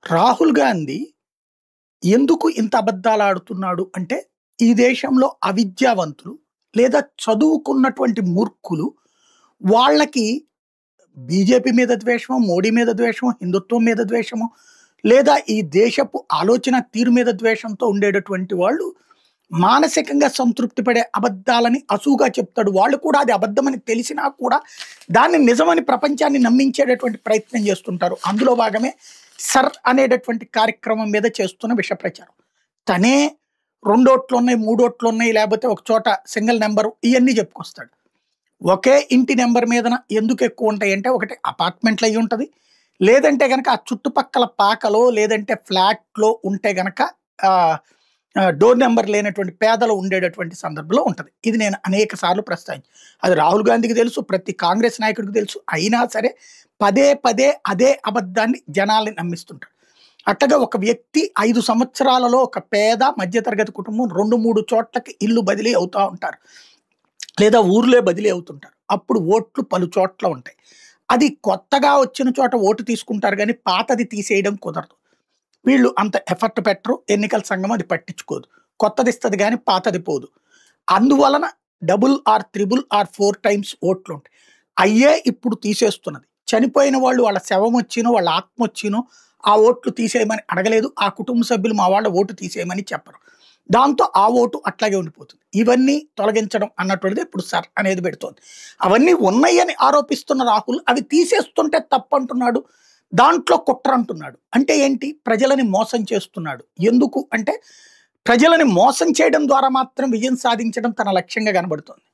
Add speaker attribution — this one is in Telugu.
Speaker 1: రాహుల్ గాంధీ ఎందుకు ఇంత అబద్ధాలు ఆడుతున్నాడు అంటే, ఈ దేశంలో అవిద్యావంతులు లేదా చదువుకున్నటువంటి మూర్ఖులు వాళ్ళకి బీజేపీ మీద ద్వేషమో, మోడీ మీద ద్వేషమో, హిందుత్వం మీద ద్వేషమో, లేదా ఈ దేశపు ఆలోచన తీరు మీద ద్వేషంతో ఉండేటటువంటి వాళ్ళు మానసికంగా సంతృప్తి పడే అబద్ధాలని అసూగా చెప్తాడు. వాళ్ళు కూడా అది అబద్ధమని తెలిసినా కూడా దాన్ని నిజమని ప్రపంచాన్ని నమ్మించేటటువంటి ప్రయత్నం చేస్తుంటారు. అందులో భాగమే సర్ అనేటటువంటి కార్యక్రమం మీద చేస్తున్న విష ప్రచారం. తనే 2 ఓట్లున్నాయి, 3 ఓట్లున్నాయి, లేకపోతే ఒక చోట సింగిల్ నెంబరు ఇవన్నీ చెప్పుకొస్తాడు. ఒకే ఇంటి నెంబర్ మీదన ఎందుకు ఎక్కువ ఉంటాయంటే, ఒకటి అపార్ట్మెంట్లు అయ్యి ఉంటుంది, లేదంటే గనక ఆ చుట్టుపక్కల పాకలో లేదంటే ఫ్లాట్లో ఉంటే గనక డోర్ నెంబర్ లేనటువంటి పేదలు ఉండేటటువంటి సందర్భంలో ఉంటుంది. ఇది నేను అనేక సార్లు ప్రస్తావించి, అది రాహుల్ గాంధీకి తెలుసు, ప్రతి కాంగ్రెస్ నాయకుడికి తెలుసు. అయినా సరే పదే పదే అదే అబద్ధాన్ని జనాల్ని నమ్మిస్తుంటాడు. అట్లాగా ఒక వ్యక్తి 5 సంవత్సరాలలో ఒక పేద మధ్యతరగతి కుటుంబం 2-3 చోట్లకి ఇల్లు బదిలీ అవుతూ ఉంటారు, లేదా ఊర్లే బదిలీ అవుతుంటారు. అప్పుడు ఓట్లు పలు చోట్ల ఉంటాయి. అది కొత్తగా వచ్చిన చోట ఓటు తీసుకుంటారు కానీ పాతది తీసేయడం కుదరదు. వీళ్ళు అంత ఎఫర్ట్ పెట్టరు, ఎన్నికల సంఘం అది పట్టించుకోదు. కొత్తది ఇస్తుంది కానీ పాతది పోదు. అందువలన డబుల్ ఆర్ 3 ఆర్ 4 టైమ్స్ ఓట్లు ఉంటాయి. అయ్యే ఇప్పుడు తీసేస్తున్నది. చనిపోయిన వాళ్ళు వాళ్ళ శవం వచ్చినో వాళ్ళ ఆత్మ వచ్చినో ఆ ఓట్లు తీసేయమని అడగలేదు. ఆ కుటుంబ సభ్యులు మా వాళ్ళ ఓటు తీసేయమని చెప్పరు. దాంతో ఆ ఓటు అట్లాగే ఉండిపోతుంది. ఇవన్నీ తొలగించడం అన్నటువంటిది ఇప్పుడు సర్ అనేది పెడుతోంది. అవన్నీ ఉన్నాయని ఆరోపిస్తున్న రాహుల్ అవి తీసేస్తుంటే తప్పంటున్నాడు, దాంట్లో కుట్ర అంటున్నాడు. అంటే ఏంటి? ప్రజలని మోసం చేస్తున్నాడు. ఎందుకు అంటే, ప్రజలని మోసం చేయడం ద్వారా మాత్రం విజయం సాధించడం తన లక్ష్యంగా కనబడుతోంది.